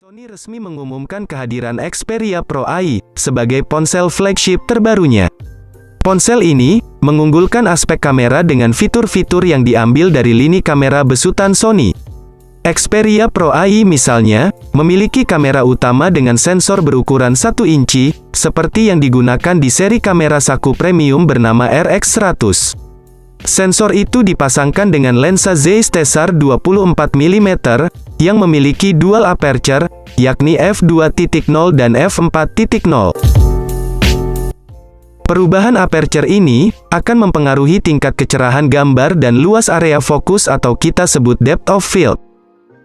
Sony resmi mengumumkan kehadiran Xperia Pro AI sebagai ponsel flagship terbarunya. Ponsel ini mengunggulkan aspek kamera dengan fitur-fitur yang diambil dari lini kamera besutan Sony. Xperia Pro AI misalnya, memiliki kamera utama dengan sensor berukuran 1 inci, seperti yang digunakan di seri kamera saku premium bernama RX100. Sensor itu dipasangkan dengan lensa zeiss Tessar 24 mm, yang memiliki dual aperture, yakni f2.0 dan f4.0. Perubahan aperture ini akan mempengaruhi tingkat kecerahan gambar dan luas area fokus atau kita sebut depth of field.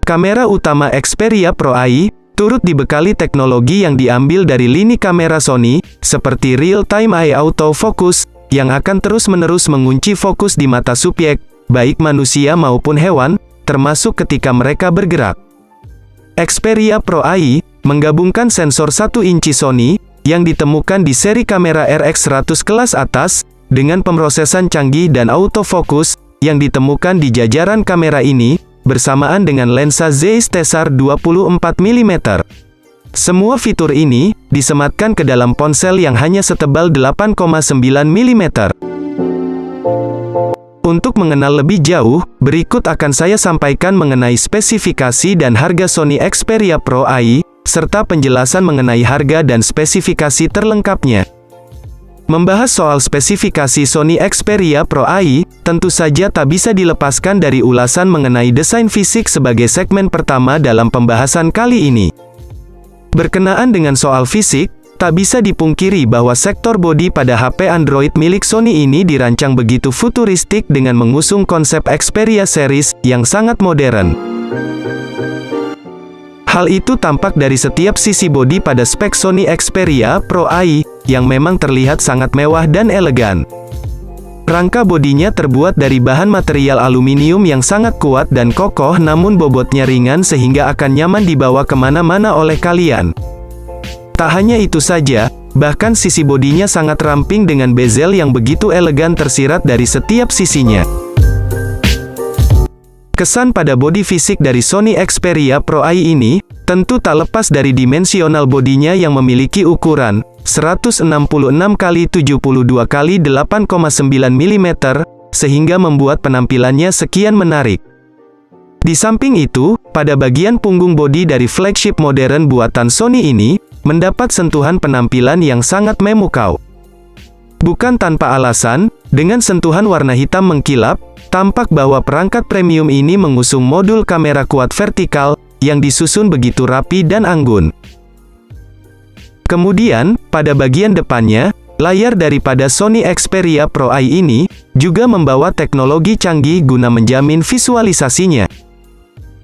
Kamera utama Xperia Pro AI turut dibekali teknologi yang diambil dari lini kamera Sony, seperti real-time eye autofocus, yang akan terus-menerus mengunci fokus di mata subjek, baik manusia maupun hewan, termasuk ketika mereka bergerak. Xperia Pro AI menggabungkan sensor 1 inci Sony, yang ditemukan di seri kamera RX100 kelas atas, dengan pemrosesan canggih dan autofocus, yang ditemukan di jajaran kamera ini, bersamaan dengan lensa zeiss Tessar 24 mm. Semua fitur ini disematkan ke dalam ponsel yang hanya setebal 8,9 mm. Untuk mengenal lebih jauh, berikut akan saya sampaikan mengenai spesifikasi dan harga Sony Xperia Pro AI, serta penjelasan mengenai harga dan spesifikasi terlengkapnya. Membahas soal spesifikasi Sony Xperia Pro AI, tentu saja tak bisa dilepaskan dari ulasan mengenai desain fisik sebagai segmen pertama dalam pembahasan kali ini. Berkenaan dengan soal fisik, tak bisa dipungkiri bahwa sektor bodi pada HP Android milik Sony ini dirancang begitu futuristik dengan mengusung konsep Xperia series yang sangat modern. Hal itu tampak dari setiap sisi bodi pada spek Sony Xperia Pro AI, yang memang terlihat sangat mewah dan elegan. Rangka bodinya terbuat dari bahan material aluminium yang sangat kuat dan kokoh namun bobotnya ringan sehingga akan nyaman dibawa kemana-mana oleh kalian. Tak hanya itu saja, bahkan sisi bodinya sangat ramping dengan bezel yang begitu elegan tersirat dari setiap sisinya. Kesan pada bodi fisik dari Sony Xperia Pro AI ini, tentu tak lepas dari dimensional bodinya yang memiliki ukuran 166 x 72 x 8,9 mm, sehingga membuat penampilannya sekian menarik. Di samping itu, pada bagian punggung bodi dari flagship modern buatan Sony ini, mendapat sentuhan penampilan yang sangat memukau. Bukan tanpa alasan, dengan sentuhan warna hitam mengkilap, tampak bahwa perangkat premium ini mengusung modul kamera kuat vertikal, yang disusun begitu rapi dan anggun. Kemudian, pada bagian depannya, layar daripada Sony Xperia Pro AI ini, juga membawa teknologi canggih guna menjamin visualisasinya.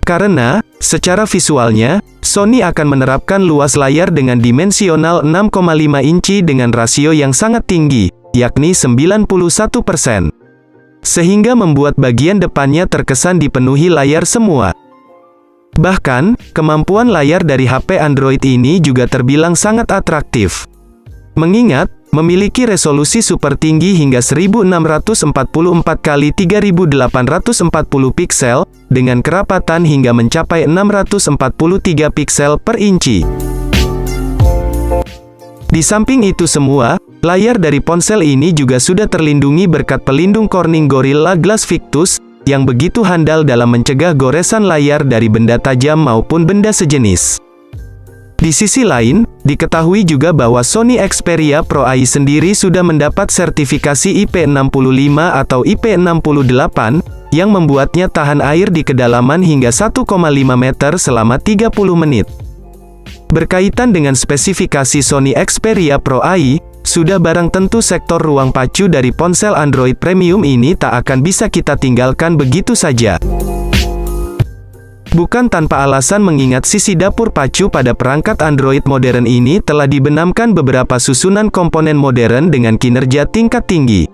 Karena, secara visualnya, Sony akan menerapkan luas layar dengan dimensional 6,5 inci dengan rasio yang sangat tinggi, yakni 91%. Sehingga membuat bagian depannya terkesan dipenuhi layar semua. Bahkan, kemampuan layar dari HP Android ini juga terbilang sangat atraktif. Mengingat, memiliki resolusi super tinggi hingga 1644 x 3840 piksel, dengan kerapatan hingga mencapai 643 piksel per inci. Di samping itu semua, layar dari ponsel ini juga sudah terlindungi berkat pelindung Corning Gorilla Glass Victus, yang begitu handal dalam mencegah goresan layar dari benda tajam maupun benda sejenis. Di sisi lain, diketahui juga bahwa Sony Xperia Pro AI sendiri sudah mendapat sertifikasi IP65 atau IP68, yang membuatnya tahan air di kedalaman hingga 1,5 meter selama 30 menit. Berkaitan dengan spesifikasi Sony Xperia Pro AI, sudah barang tentu sektor ruang pacu dari ponsel Android premium ini tak akan bisa kita tinggalkan begitu saja. Bukan tanpa alasan mengingat sisi dapur pacu pada perangkat Android modern ini telah dibenamkan beberapa susunan komponen modern dengan kinerja tingkat tinggi.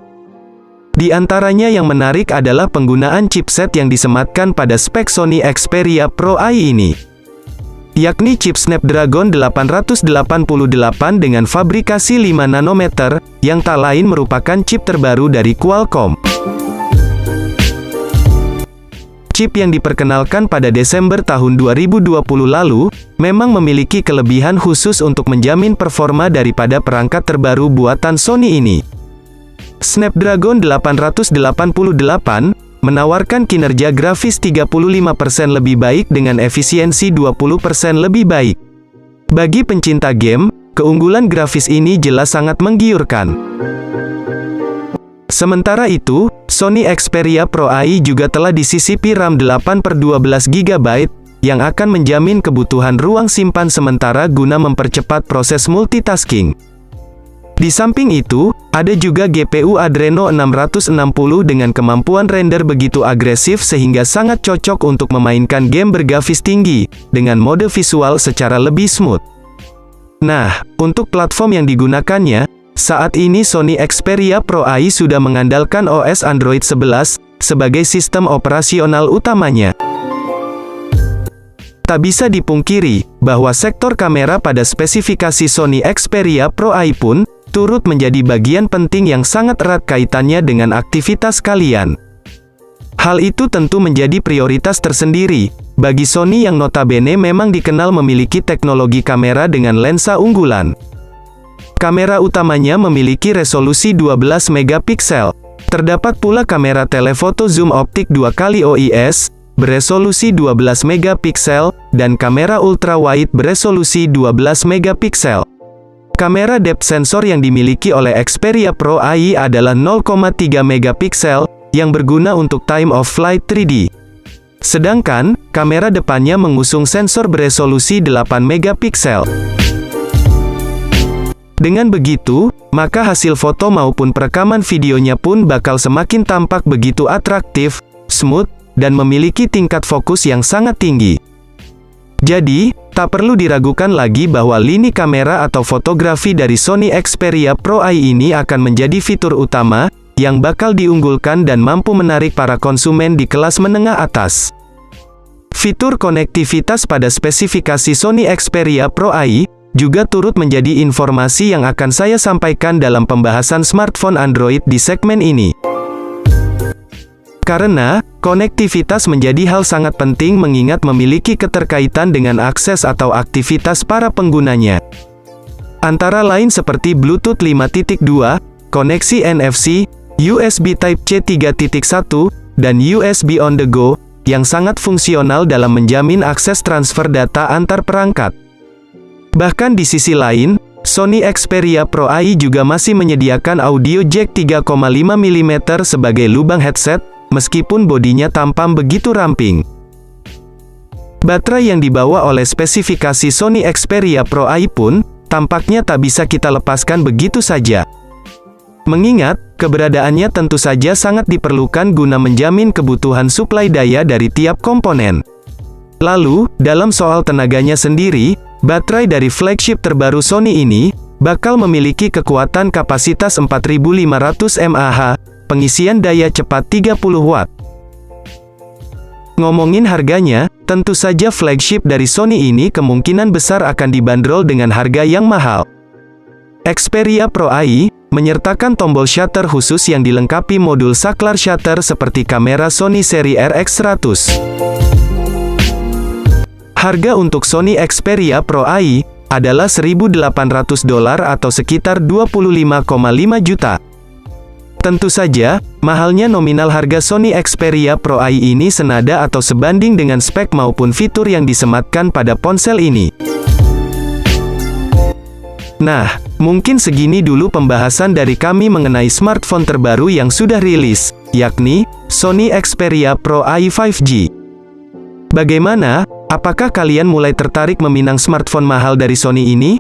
Di antaranya yang menarik adalah penggunaan chipset yang disematkan pada spek Sony Xperia Pro AI ini, yakni chip Snapdragon 888 dengan fabrikasi 5 nanometer, yang tak lain merupakan chip terbaru dari Qualcomm. Chip yang diperkenalkan pada Desember tahun 2020 lalu, memang memiliki kelebihan khusus untuk menjamin performa daripada perangkat terbaru buatan Sony ini. Snapdragon 888 menawarkan kinerja grafis 35% lebih baik dengan efisiensi 20% lebih baik. Bagi pencinta game, keunggulan grafis ini jelas sangat menggiurkan. Sementara itu, Sony Xperia Pro AI juga telah disisipi RAM 8/12 GB, yang akan menjamin kebutuhan ruang simpan sementara guna mempercepat proses multitasking. Di samping itu, ada juga GPU Adreno 660 dengan kemampuan render begitu agresif sehingga sangat cocok untuk memainkan game bergrafis tinggi, dengan mode visual secara lebih smooth. Nah, untuk platform yang digunakannya, saat ini Sony Xperia Pro AI sudah mengandalkan OS Android 11 sebagai sistem operasional utamanya. Tak bisa dipungkiri bahwa sektor kamera pada spesifikasi Sony Xperia Pro AI pun turut menjadi bagian penting yang sangat erat kaitannya dengan aktivitas kalian. Hal itu tentu menjadi prioritas tersendiri bagi Sony yang notabene memang dikenal memiliki teknologi kamera dengan lensa unggulan. Kamera utamanya memiliki resolusi 12 megapiksel. Terdapat pula kamera telefoto zoom optik 2x OIS, beresolusi 12 megapiksel, dan kamera ultrawide beresolusi 12 megapiksel. Kamera depth sensor yang dimiliki oleh Xperia Pro AI adalah 0,3 megapiksel, yang berguna untuk time of flight 3D. Sedangkan, kamera depannya mengusung sensor beresolusi 8 megapiksel. Dengan begitu, maka hasil foto maupun perekaman videonya pun bakal semakin tampak begitu atraktif, smooth, dan memiliki tingkat fokus yang sangat tinggi. Jadi, tak perlu diragukan lagi bahwa lini kamera atau fotografi dari Sony Xperia Pro AI ini akan menjadi fitur utama, yang bakal diunggulkan dan mampu menarik para konsumen di kelas menengah atas. Fitur konektivitas pada spesifikasi Sony Xperia Pro AI, juga turut menjadi informasi yang akan saya sampaikan dalam pembahasan smartphone Android di segmen ini. Karena, konektivitas menjadi hal sangat penting mengingat memiliki keterkaitan dengan akses atau aktivitas para penggunanya. Antara lain seperti Bluetooth 5.2, koneksi NFC, USB Type-C 3.1, dan USB on the go, yang sangat fungsional dalam menjamin akses transfer data antar perangkat. Bahkan di sisi lain, Sony Xperia Pro AI juga masih menyediakan audio jack 3,5 mm sebagai lubang headset, meskipun bodinya tampam begitu ramping. Baterai yang dibawa oleh spesifikasi Sony Xperia Pro AI pun, tampaknya tak bisa kita lepaskan begitu saja. Mengingat, keberadaannya tentu saja sangat diperlukan guna menjamin kebutuhan suplai daya dari tiap komponen. Lalu, dalam soal tenaganya sendiri, baterai dari flagship terbaru Sony ini, bakal memiliki kekuatan kapasitas 4500 mAh, pengisian daya cepat 30 Watt. Ngomongin harganya, tentu saja flagship dari Sony ini kemungkinan besar akan dibanderol dengan harga yang mahal. Xperia Pro AI, menyertakan tombol shutter khusus yang dilengkapi modul saklar shutter seperti kamera Sony seri RX100. Harga untuk Sony Xperia Pro AI adalah $1.800 atau sekitar 25,5 juta. Tentu saja, mahalnya nominal harga Sony Xperia Pro AI ini senada atau sebanding dengan spek maupun fitur yang disematkan pada ponsel ini. Nah, mungkin segini dulu pembahasan dari kami mengenai smartphone terbaru yang sudah rilis, yakni Sony Xperia Pro AI 5G. Bagaimana? Apakah kalian mulai tertarik meminang smartphone mahal dari Sony ini?